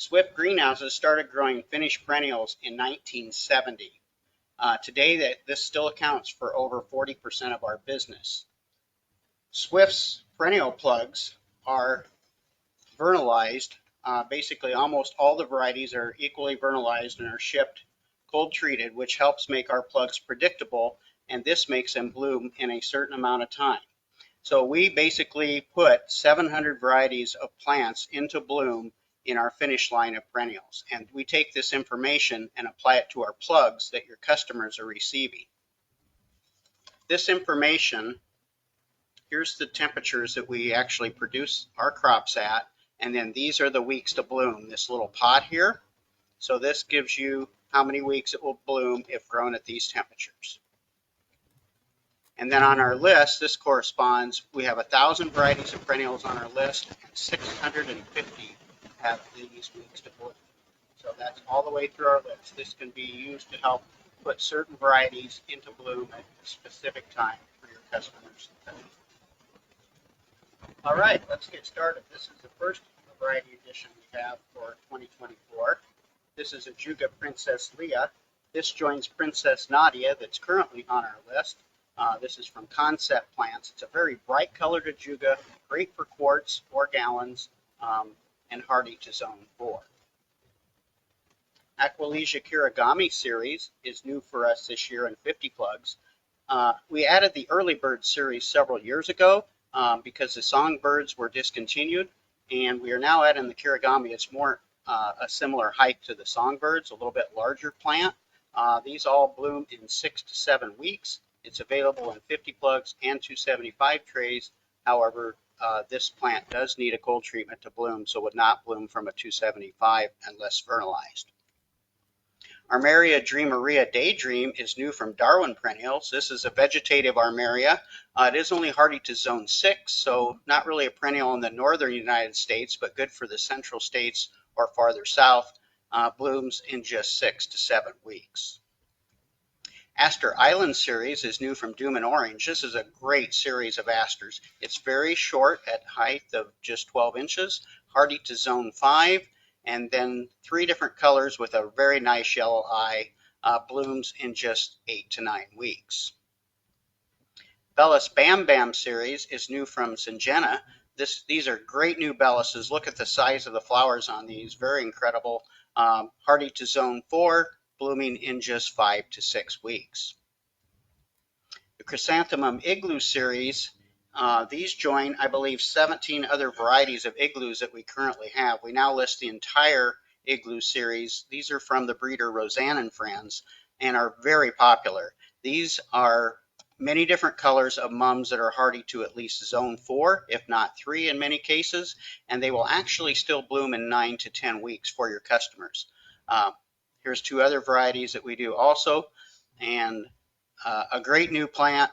Swift greenhouses started growing finished perennials in 1970. Today, this still accounts for over 40% of our business. Swift's perennial plugs are vernalized. Basically, almost all the varieties are equally vernalized and are shipped cold treated, which helps make our plugs predictable, and this makes them bloom in a certain amount of time. So we basically put 700 varieties of plants into bloom in our finish line of perennials. And we take this information and apply it to our plugs that your customers are receiving. This information, here's the temperatures that we actually produce our crops at, and then these are the weeks to bloom, this little pot here. So this gives you how many weeks it will bloom if grown at these temperatures. And then on our list, this corresponds, we have 1,000 varieties of perennials on our list, and 650 have these weeks to bloom. So that's all the way through our list. This can be used to help put certain varieties into bloom at a specific time for your customers. All right, let's get started. This is the first variety edition we have for 2024. This is Ajuga Princess Leah. This joins Princess Nadia that's currently on our list. This is from Concept Plants. It's a very bright colored Ajuga, great for quarts or gallons, and hardy to zone 4. Aquilegia Kirigami series is new for us this year in 50 plugs. We added the Early Bird series several years ago because the songbirds were discontinued, and we are now adding the Kirigami. It's more a similar height to the songbirds, a little bit larger plant. These all bloom in 6 to 7 weeks. It's available in 50 plugs and 275 trays. However, this plant does need a cold treatment to bloom, so would not bloom from a 275 unless vernalized. Armeria Dreameria Daydream is new from Darwin Perennials. This is a vegetative Armeria. It is only hardy to zone 6, so not really a perennial in the northern United States, but good for the central states or farther south. Blooms in just 6 to 7 weeks. Aster Island series is new from Doom and Orange. This is a great series of asters. It's very short at height of just 12 inches, hardy to zone 5, and then 3 different colors with a very nice yellow eye, blooms in just 8 to 9 weeks. Bellis Bam Bam series is new from Syngenta. These are great new bellises. Look at the size of the flowers on these, very incredible. Hardy to zone 4, blooming in just 5 to 6 weeks. The Chrysanthemum Igloo series, these join, I believe, 17 other varieties of igloos that we currently have. We now list the entire igloo series. These are from the breeder Roseanne and Friends and are very popular. These are many different colors of mums that are hardy to at least zone 4, if not 3 in many cases, and they will actually still bloom in 9 to 10 weeks for your customers. Here's 2 other varieties that we do also, and a great new plant,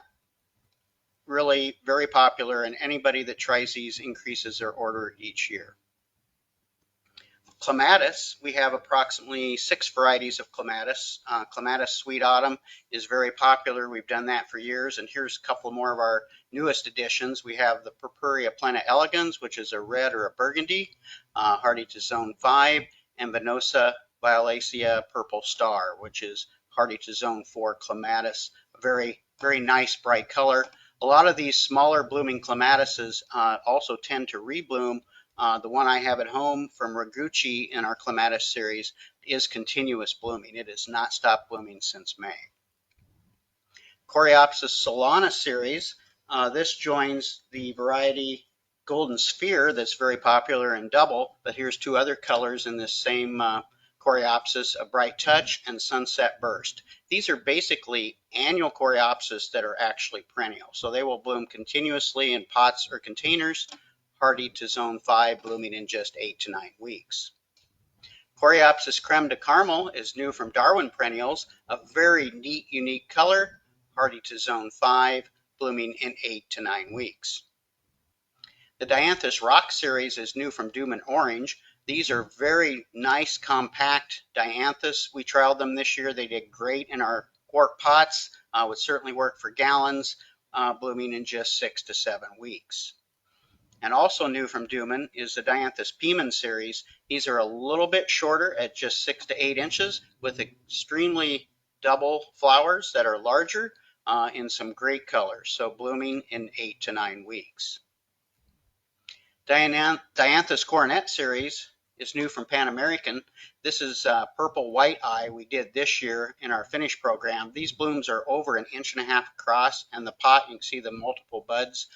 really very popular, and anybody that tries these increases their order each year. Clematis, we have approximately 6 varieties of clematis. Clematis Sweet Autumn is very popular. We've done that for years, and here's a couple more of our newest additions. We have the Purpurea Plena elegans, which is a red or a burgundy, hardy to zone 5, and Venosa Violacea Purple Star, which is hardy to zone 4 clematis. A very, very nice bright color. A lot of these smaller blooming clematises also tend to rebloom. The one I have at home from Raguchi in our clematis series is continuous blooming. It has not stopped blooming since May. Coreopsis solana series, this joins the variety Golden Sphere that's very popular in double, but here's 2 other colors in this same Coreopsis, a Bright Touch and Sunset Burst. These are basically annual Coreopsis that are actually perennial, so they will bloom continuously in pots or containers, hardy to zone 5, blooming in just 8 to 9 weeks. Coreopsis Creme de Caramel is new from Darwin Perennials, a very neat, unique color, hardy to zone 5, blooming in 8 to 9 weeks. The Dianthus Rock series is new from Doom and Orange. These are very nice, compact Dianthus. We trialed them this year. They did great in our quart pots, would certainly work for gallons, blooming in just 6 to 7 weeks. And also new from Duman is the Dianthus Piemann series. These are a little bit shorter at just 6 to 8 inches with extremely double flowers that are larger in some great colors. So blooming in 8 to 9 weeks. Dianthus Coronet series is new from Pan American. This is Purple White Eye we did this year in our finish program. These blooms are over 1.5 inches across, and the pot, you can see the multiple buds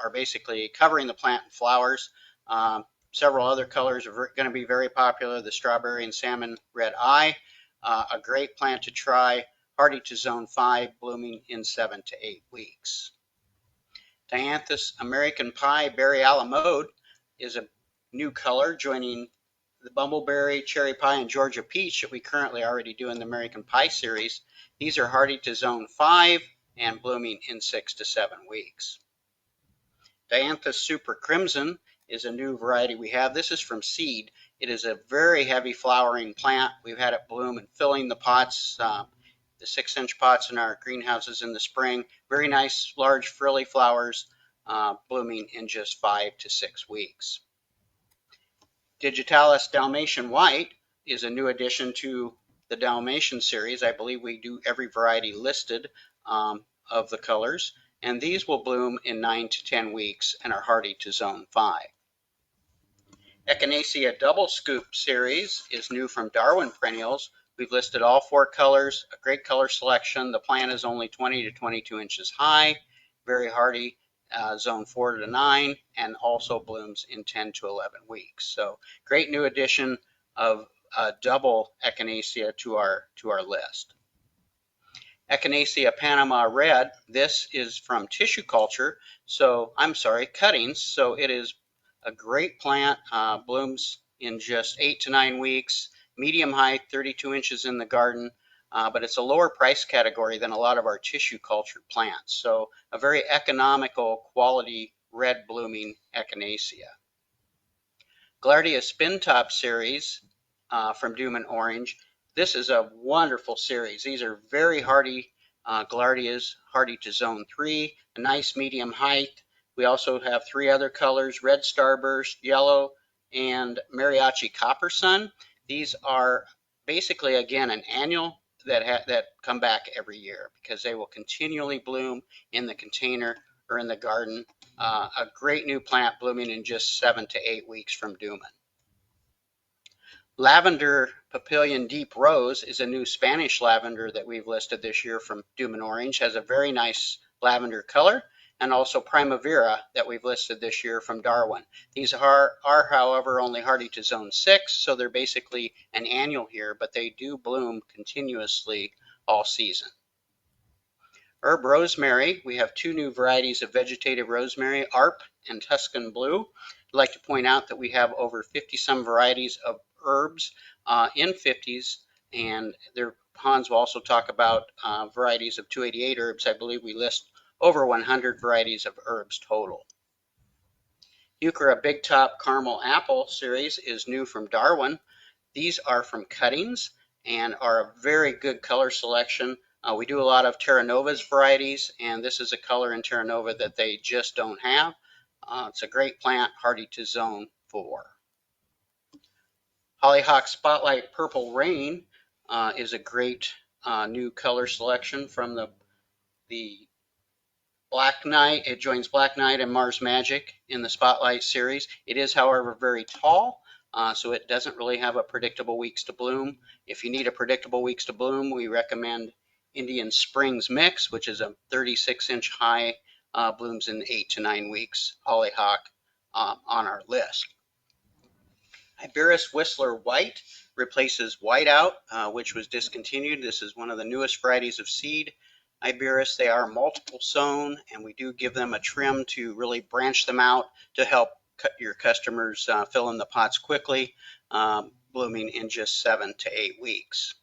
are basically covering the plant in flowers. Several other colors are going to be very popular. The strawberry and salmon red eye, a great plant to try, hardy to zone 5, blooming in 7 to 8 weeks. Dianthus American Pie Berry a la Mode is a new color joining the Bumbleberry, Cherry Pie, and Georgia Peach that we currently already do in the American Pie series. These are hardy to zone 5 and blooming in 6 to 7 weeks. Dianthus Super Crimson is a new variety we have. This is from seed. It is a very heavy flowering plant. We've had it bloom and filling the pots, the 6-inch pots in our greenhouses in the spring. Very nice, large, frilly flowers, blooming in just 5 to 6 weeks. Digitalis Dalmatian White is a new addition to the Dalmatian series. I believe we do every variety listed of the colors, and these will bloom in 9 to 10 weeks and are hardy to zone 5. Echinacea Double Scoop series is new from Darwin Perennials. We've listed all 4 colors, a great color selection. The plant is only 20 to 22 inches high, very hardy, zone 4 to 9, and also blooms in 10 to 11 weeks. So great new addition of double Echinacea to our list. Echinacea Panama Red, this is from tissue culture, cuttings, so it is a great plant, blooms in just 8 to 9 weeks, medium height, 32 inches in the garden, but it's a lower price category than a lot of our tissue cultured plants, so a very economical quality red blooming Echinacea. Gaillardia Spin Top series from Doom and Orange. This is a wonderful series. These are very hardy Gaillardias, hardy to zone 3, a nice medium height. We also have 3 other colors, red starburst, yellow, and mariachi copper sun. These are basically, again, an annual that come back every year because they will continually bloom in the container or in the garden. A great new plant blooming in just 7 to 8 weeks from Duman. Lavender Papillion Deep Rose is a new Spanish lavender that we've listed this year from Duman Orange. Has a very nice lavender color, and also Primavera that we've listed this year from Darwin. These are however, only hardy to zone 6, so they're basically an annual here, but they do bloom continuously all season. Herb rosemary, we have 2 new varieties of vegetative rosemary, ARP and Tuscan Blue. I'd like to point out that we have over 50-some varieties of herbs in 50s, and Hans will also talk about varieties of 288 herbs. I believe we list over 100 varieties of herbs total. Euchera Big Top Caramel Apple series is new from Darwin. These are from cuttings and are a very good color selection. We do a lot of Terra Nova's varieties, and this is a color in Terra Nova that they just don't have. It's a great plant, hardy to zone 4. Hollyhock Spotlight Purple Rain is a great new color selection from the Black Knight. It joins Black Knight and Mars Magic in the Spotlight series. It is, however, very tall, so it doesn't really have a predictable weeks to bloom. If you need a predictable weeks to bloom, we recommend Indian Springs Mix, which is a 36-inch high, blooms in 8 to 9 weeks. Hollyhock on our list. Iberis Whistler White replaces Whiteout, which was discontinued. This is one of the newest varieties of seed Iberis. They are multiple sown, and we do give them a trim to really branch them out to help your customers fill in the pots quickly, blooming in just 7 to 8 weeks.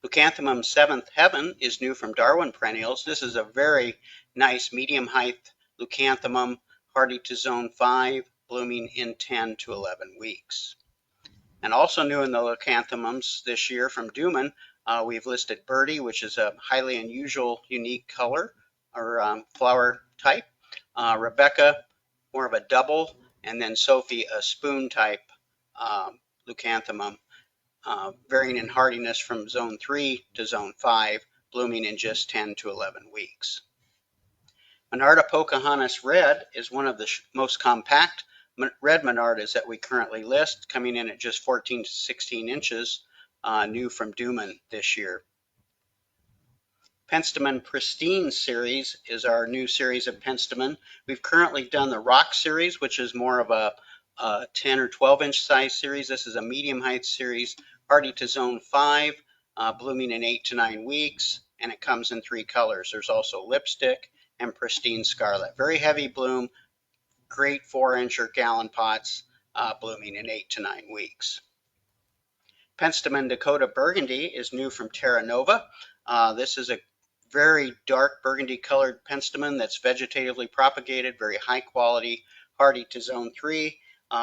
Leucanthemum Seventh Heaven is new from Darwin Perennials. This is a very nice medium height leucanthemum, hardy to zone 5, blooming in 10 to 11 weeks. And also new in the leucanthemums this year from Duman, we've listed Birdie, which is a highly unusual, unique color or flower type. Rebecca more of a double, and then Sophie a spoon type leucanthemum, varying in hardiness from zone 3 to zone 5, blooming in just 10 to 11 weeks. Monarda Pocahontas Red is one of the most compact red Monardas that we currently list, coming in at just 14 to 16 inches, new from Duman this year. Penstemon Pristine series is our new series of penstemon. We've currently done the Rock series, which is more of a 10 or 12 inch size series. This is a medium height series, hardy to zone 5, blooming in 8 to 9 weeks, and it comes in 3 colors. There's also lipstick and pristine scarlet. Very heavy bloom, great 4-inch or gallon pots, blooming in 8 to 9 weeks. Penstemon Dakota Burgundy is new from Terra Nova. This is a very dark burgundy colored penstemon that's vegetatively propagated, very high quality, hardy to zone 3.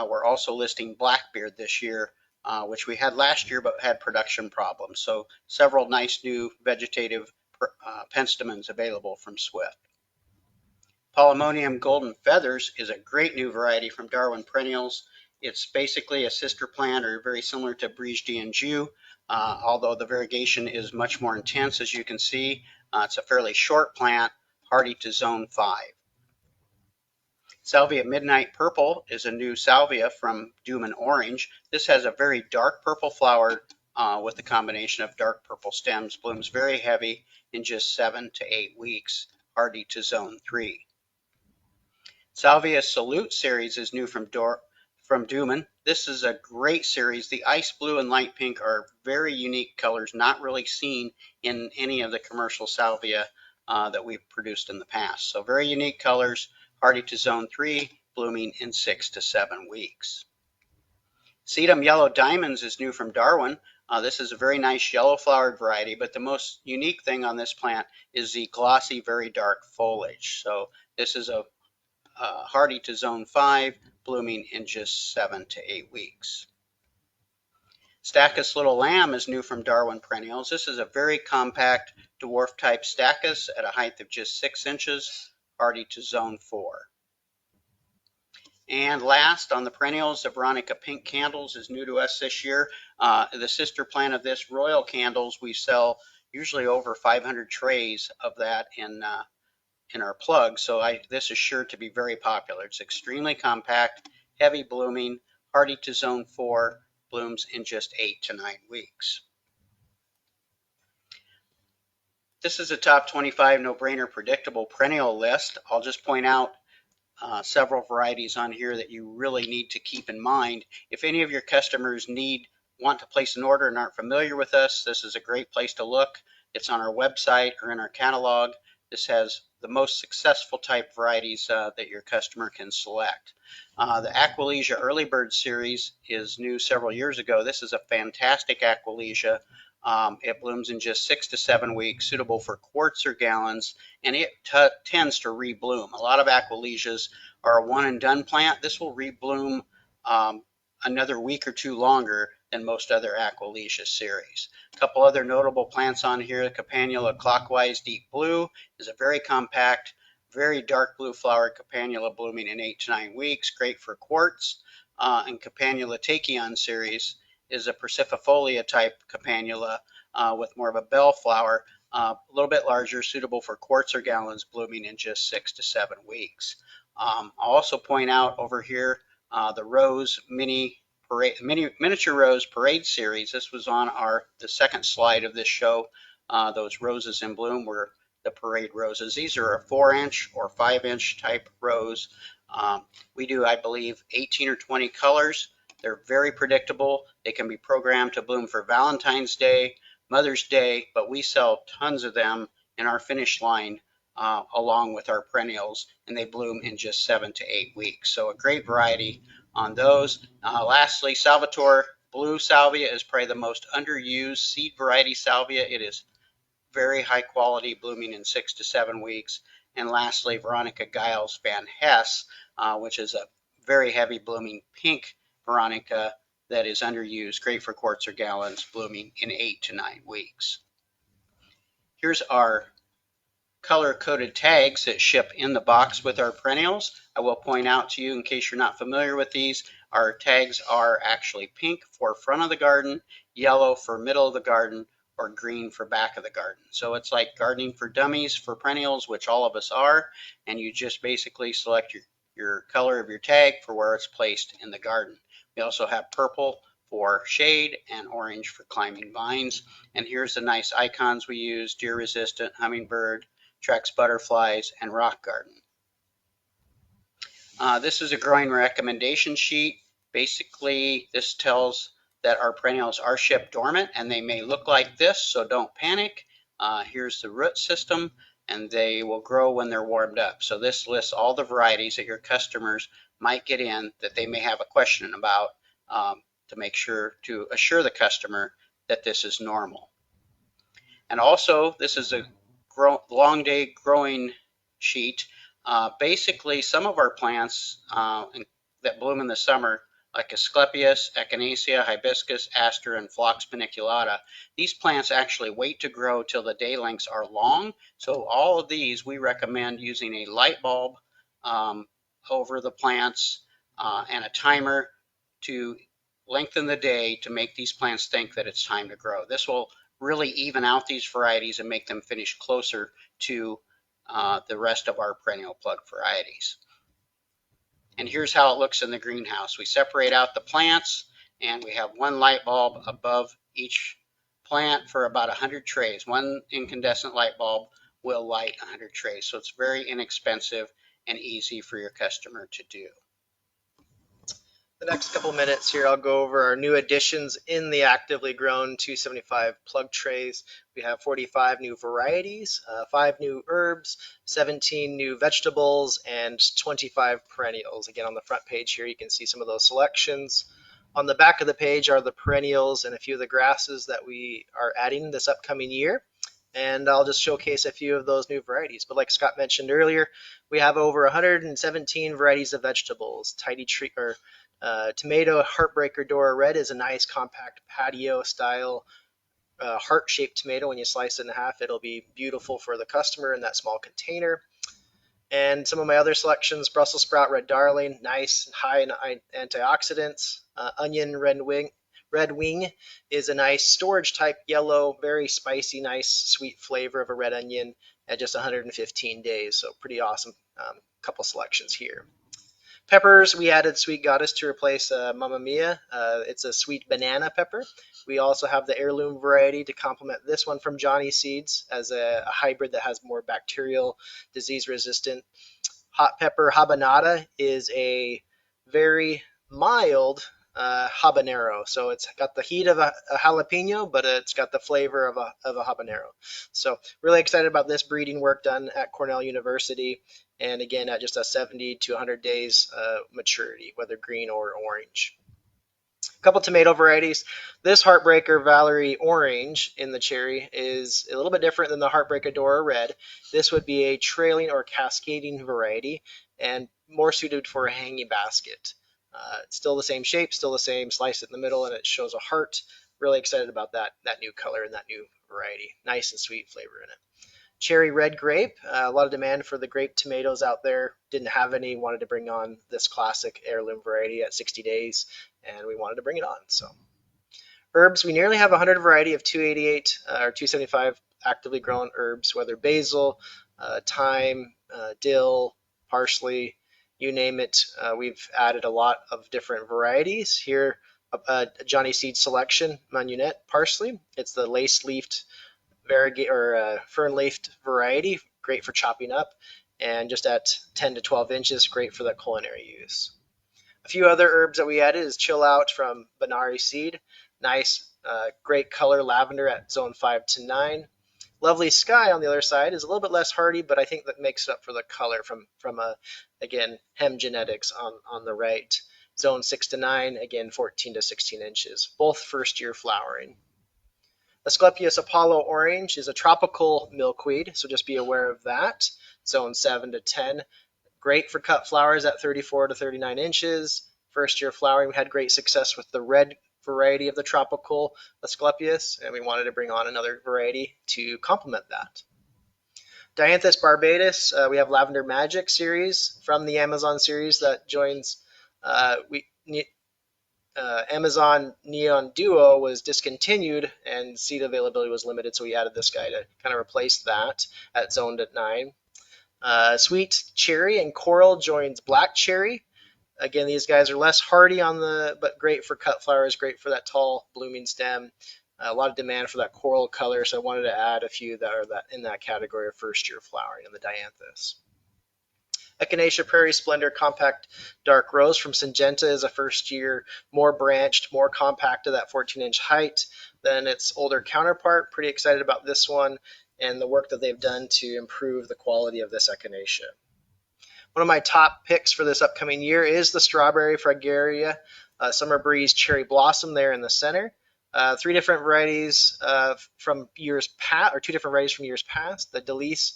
We're also listing Blackbeard this year, which we had last year but had production problems. So several nice new vegetative penstemons available from Swift. Polemonium Golden Feathers is a great new variety from Darwin Perennials. It's basically a sister plant or very similar to Brige d'Anjou, although the variegation is much more intense, as you can see. It's a fairly short plant, hardy to zone 5. Salvia Midnight Purple is a new salvia from Duman Orange. This has a very dark purple flower with a combination of dark purple stems, blooms very heavy in just 7 to 8 weeks, hardy to zone 3. Salvia Salute series is new from Duman. This is a great series. The ice blue and light pink are very unique colors, not really seen in any of the commercial salvia that we've produced in the past. So very unique colors, hardy to zone 3, blooming in 6 to 7 weeks. Sedum Yellow Diamonds is new from Darwin. This is a very nice yellow flowered variety, but the most unique thing on this plant is the glossy, very dark foliage. So this is a hardy to zone 5, blooming in just 7 to 8 weeks. Stachys Little Lamb is new from Darwin Perennials. This is a very compact dwarf type stachys at a height of just 6 inches, hardy to zone 4. And last on the perennials, the Veronica Pink Candles is new to us this year. The sister plant of this, Royal Candles, we sell usually over 500 trays of that in our plug, so this is sure to be very popular. It's extremely compact, heavy blooming, hardy to zone 4, blooms in just 8 to 9 weeks. This is a top 25 no-brainer predictable perennial list. I'll just point out several varieties on here that you really need to keep in mind. If any of your customers want to place an order and aren't familiar with us, this is a great place to look. It's on our website or in our catalog. This has the most successful type varieties that your customer can select. The Aquilegia Early Bird series is new several years ago. This is a fantastic Aquilegia. It blooms in just 6 to 7 weeks, suitable for quarts or gallons, and it tends to rebloom. A lot of Aquilegias are a one and done plant. This will rebloom another week or two longer than most other Aquilegia series. A couple other notable plants on here. Campanula Clockwise Deep Blue is a very compact, very dark blue flowered campanula blooming in 8 to 9 weeks, great for quarts. And Campanula Tachyon series is a Persififolia type campanula with more of a bell flower, a little bit larger, suitable for quarts or gallons, blooming in just 6 to 7 weeks. I'll also point out over here the Rose Miniature Rose Parade series. This was on the second slide of this show. Those roses in bloom were the parade roses. These are a 4-inch or 5-inch type rose. We do, I believe, 18 or 20 colors. They're very predictable. They can be programmed to bloom for Valentine's Day, Mother's Day, but we sell tons of them in our finish line along with our perennials, and they bloom in just 7 to 8 weeks. So a great variety on those. Lastly, Salvatore Blue Salvia is probably the most underused seed variety salvia. It is very high quality, blooming in 6 to 7 weeks. And lastly, Veronica Giles Van Hess, which is a very heavy blooming pink Veronica that is underused, great for quarts or gallons, blooming in 8 to 9 weeks. Here's our color-coded tags that ship in the box with our perennials. I will point out to you, in case you're not familiar with these, our tags are actually pink for front of the garden, yellow for middle of the garden, or green for back of the garden. So it's like gardening for dummies for perennials, which all of us are, and you just basically select your color of your tag for where it's placed in the garden. We also have purple for shade and orange for climbing vines. And here's the nice icons we use: deer resistant, hummingbird, Trex butterflies, and rock garden. This is a growing recommendation sheet. Basically, this tells that our perennials are shipped dormant, and they may look like this, so don't panic. Here's the root system, and they will grow when they're warmed up. So this lists all the varieties that your customers might get in that they may have a question about, to make sure to assure the customer that this is normal. And also, this is a long day growing sheet. Basically, some of our plants that bloom in the summer, like Asclepias, Echinacea, Hibiscus, Aster, and Phlox paniculata, these plants actually wait to grow till the day lengths are long. So all of these, we recommend using a light bulb over the plants and a timer to lengthen the day to make these plants think that it's time to grow. This will really even out these varieties and make them finish closer to the rest of our perennial plug varieties. And here's how it looks in the greenhouse. We separate out the plants, and we have one light bulb above each plant for about 100 trays. One incandescent light bulb will light 100 trays, so it's very inexpensive and easy for your customer to do. The next couple minutes here, I'll go over our new additions in the actively grown 275 plug trays. We have 45 new varieties, 5 new herbs, 17 new vegetables, and 25 perennials. Again, on the front page here, you can see some of those selections. On the back of the page are the perennials and a few of the grasses that we are adding this upcoming year. And I'll just showcase a few of those new varieties. But like Scott mentioned earlier, we have over 117 varieties of vegetables. Tidy tree or tomato Heartbreaker Dora Red is a nice compact patio style heart-shaped tomato. When you slice it in half, it'll be beautiful for the customer in that small container. And some of my other selections: Brussels sprout Red Darling, nice and high in antioxidants. Onion Red Wing is a nice storage type yellow, very spicy, nice sweet flavor of a red onion at just 115 days. So pretty awesome couple selections here. Peppers, we added Sweet Goddess to replace Mamma Mia. It's a sweet banana pepper. We also have the heirloom variety to complement this one from Johnny Seeds as a hybrid that has more bacterial, disease resistant. Hot pepper habanada is a very mild habanero. So it's got the heat of a jalapeno, but it's got the flavor of a habanero. So really excited about this breeding work done at Cornell University. And again, at just a 70 to 100 days maturity, whether green or orange. A couple tomato varieties. This Heartbreaker Valerie Orange in the cherry is a little bit different than the Heartbreaker Dora Red. This would be a trailing or cascading variety and more suited for a hanging basket. It's still the same shape, still the same, slice it in the middle, and it shows a heart. Really excited about that new color and that new variety. Nice and sweet flavor in it. Cherry red grape, a lot of demand for the grape tomatoes out there. Didn't have any, wanted to bring on this classic heirloom variety at 60 days, and we wanted to bring it on. So herbs, we nearly have 100 variety of 288 or 275 actively grown herbs, whether basil, thyme, dill, parsley, you name it. We've added a lot of different varieties. Here, Johnny Seed selection, Manunette parsley. It's the lace-leafed fern-leafed variety, great for chopping up, and just at 10 to 12 inches, great for that culinary use. A few other herbs that we added is Chill Out from Banari Seed, nice, great color lavender at zone 5 to 9. Lovely Sky on the other side is a little bit less hardy, but I think that makes up for the color from again, Hem Genetics on the right. Zone 6 to 9, again 14 to 16 inches, both first year flowering. Asclepias Apollo Orange is a tropical milkweed, so just be aware of that. Zone 7 to 10. Great for cut flowers at 34 to 39 inches. First year flowering, we had great success with the red variety of the tropical Asclepias, and we wanted to bring on another variety to complement that. Dianthus barbatus, we have Lavender Magic series from the Amazon series that joins. We Amazon Neon Duo was discontinued and seed availability was limited, so we added this guy to kind of replace that at zoned at 9. Sweet Cherry and Coral joins Black Cherry. Again, these guys are less hardy on the, but great for cut flowers, great for that tall blooming stem. A lot of demand for that coral color, so I wanted to add a few that are in that category of first year flowering in the Dianthus. Echinacea Prairie Splendor Compact Dark Rose from Syngenta is a first year, more branched, more compact to that 14-inch height than its older counterpart. Pretty excited about this one and the work that they've done to improve the quality of this echinacea. One of my top picks for this upcoming year is the Strawberry Fragaria Summer Breeze Cherry Blossom there in the center. Three different varieties from years past, or two different varieties from years past, the Delice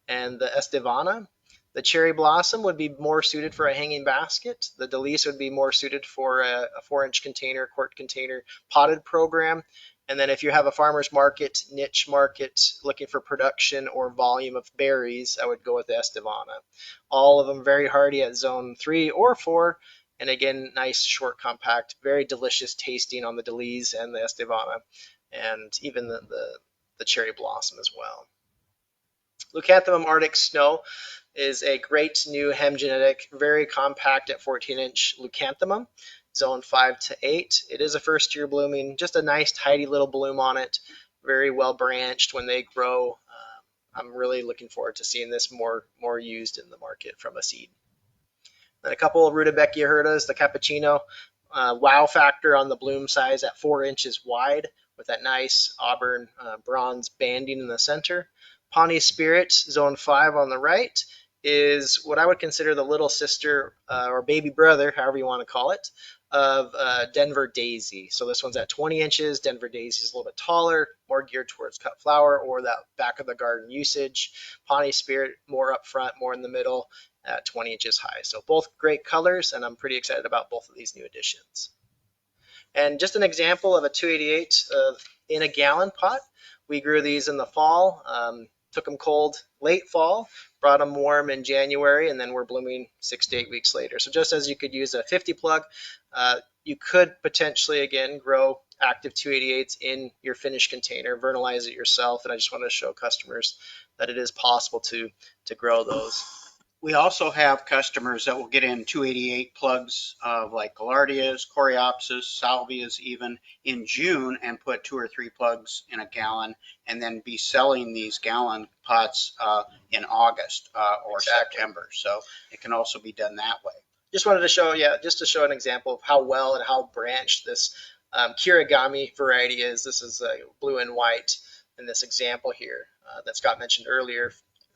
and the Estevana. The cherry blossom would be more suited for a hanging basket. The Delice would be more suited for a 4-inch container, quart container potted program. And then if you have a farmer's market, niche market, looking for production or volume of berries, I would go with the Estevana. All of them very hardy at zone 3 or 4. And again, nice, short, compact, very delicious tasting on the Delice and the Estevana, and even the cherry blossom as well. Leucanthemum Arctic Snow is a great new hem genetic, very compact at 14-inch leucanthemum, zone 5 to 8. It is a first year blooming, just a nice tidy little bloom on it, very well branched when they grow. I'm really looking forward to seeing this more used in the market from a seed. And a couple of Rudbeckia hirtas, the cappuccino, wow factor on the bloom size at 4 inches wide with that nice auburn bronze banding in the center. Pawnee Spirit, zone 5 on the right, is what I would consider the little sister or baby brother, however you want to call it, of Denver Daisy. So this one's at 20 inches. Denver Daisy is a little bit taller, more geared towards cut flower or that back of the garden usage. Pawnee Spirit more up front, more in the middle at 20 inches high. So both great colors, and I'm pretty excited about both of these new additions. And just an example of a 288 in a gallon pot. We grew these in the fall, took them cold late fall, brought them warm in January, and then we're blooming 6 to 8 weeks later. So just as you could use a 50 plug, you could potentially, again, grow active 288s in your finished container, vernalize it yourself, and I just want to show customers that it is possible to grow those. We also have customers that will get in 288 plugs of like Gaillardias, Coreopsis, Salvias even in June and put 2 or 3 plugs in a gallon and then be selling these gallon pots in August or Exactly. September. So it can also be done that way. Just wanted to show, just to show an example of how well and how branched this Kirigami variety is. This is blue and white in this example here that Scott mentioned earlier,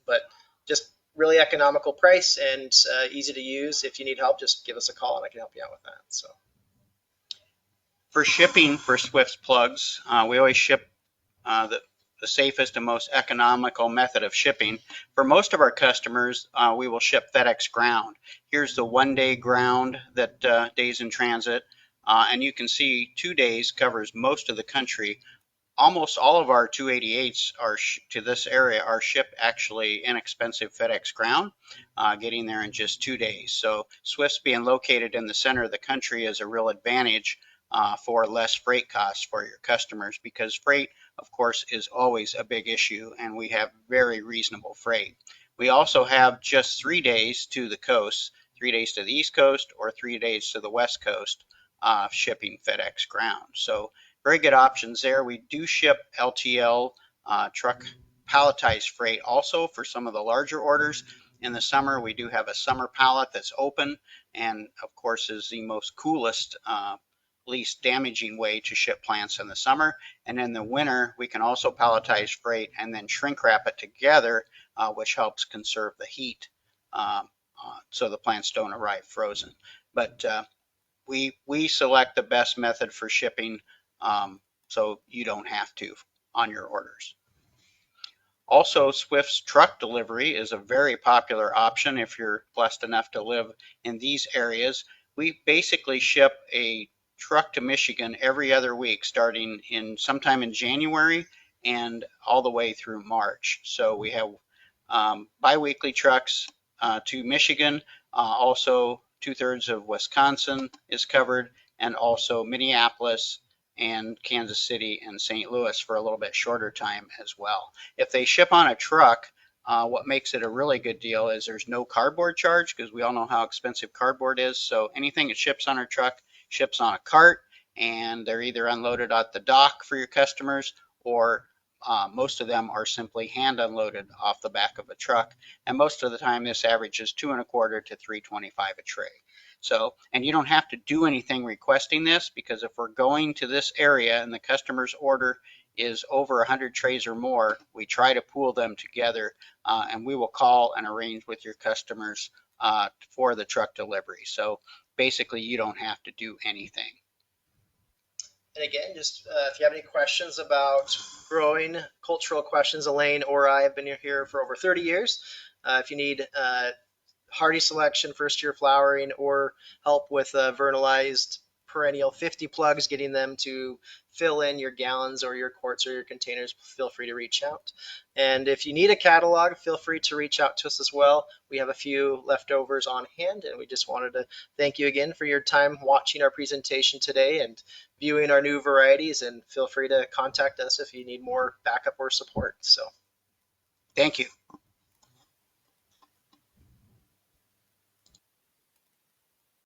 but just really economical price and easy to use. If you need help, just give us a call and I can help you out with that. So, for shipping for Swift's plugs, we always ship the safest and most economical method of shipping. For most of our customers, we will ship FedEx ground. Here's the 1-day ground that days in transit, and you can see 2 days covers most of the country. Almost all of our 288s are to this area are shipped actually inexpensive FedEx ground, getting there in just 2 days. So Swift's being located in the center of the country is a real advantage for less freight costs for your customers, because freight, of course, is always a big issue, and we have very reasonable freight. We also have just 3 days to the coast, 3 days to the East Coast or 3 days to the West Coast shipping FedEx ground. So very good options there. We do ship LTL truck palletized freight also for some of the larger orders. In the summer, we do have a summer pallet that's open and, of course, is the most coolest, least damaging way to ship plants in the summer. And in the winter, we can also palletize freight and then shrink wrap it together, which helps conserve the heat so the plants don't arrive frozen. But we select the best method for shipping so you don't have to on your orders. Also, Swift's truck delivery is a very popular option if you're blessed enough to live in these areas. We basically ship a truck to Michigan every other week, starting in sometime in January and all the way through March. So we have biweekly trucks to Michigan. Also, 2/3 of Wisconsin is covered, and also Minneapolis and Kansas City and St. Louis for a little bit shorter time as well. If they ship on a truck, what makes it a really good deal is there's no cardboard charge, because we all know how expensive cardboard is. So anything that ships on our truck ships on a cart, and they're either unloaded at the dock for your customers, or most of them are simply hand unloaded off the back of a truck. And most of the time this averages 2.25 to 3.25 a tray. So, and you don't have to do anything requesting this, because if we're going to this area and the customer's order is over 100 trays or more, we try to pool them together, and we will call and arrange with your customers for the truck delivery. So basically you don't have to do anything. And again, just if you have any questions about growing, cultural questions, Elaine or I have been here for over 30 years. If you need hardy selection, first year flowering, or help with vernalized perennial 50 plugs, getting them to fill in your gallons or your quarts or your containers, feel free to reach out. And if you need a catalog, feel free to reach out to us as well. We have a few leftovers on hand, and we just wanted to thank you again for your time watching our presentation today and viewing our new varieties, and feel free to contact us if you need more backup or support. So Thank you.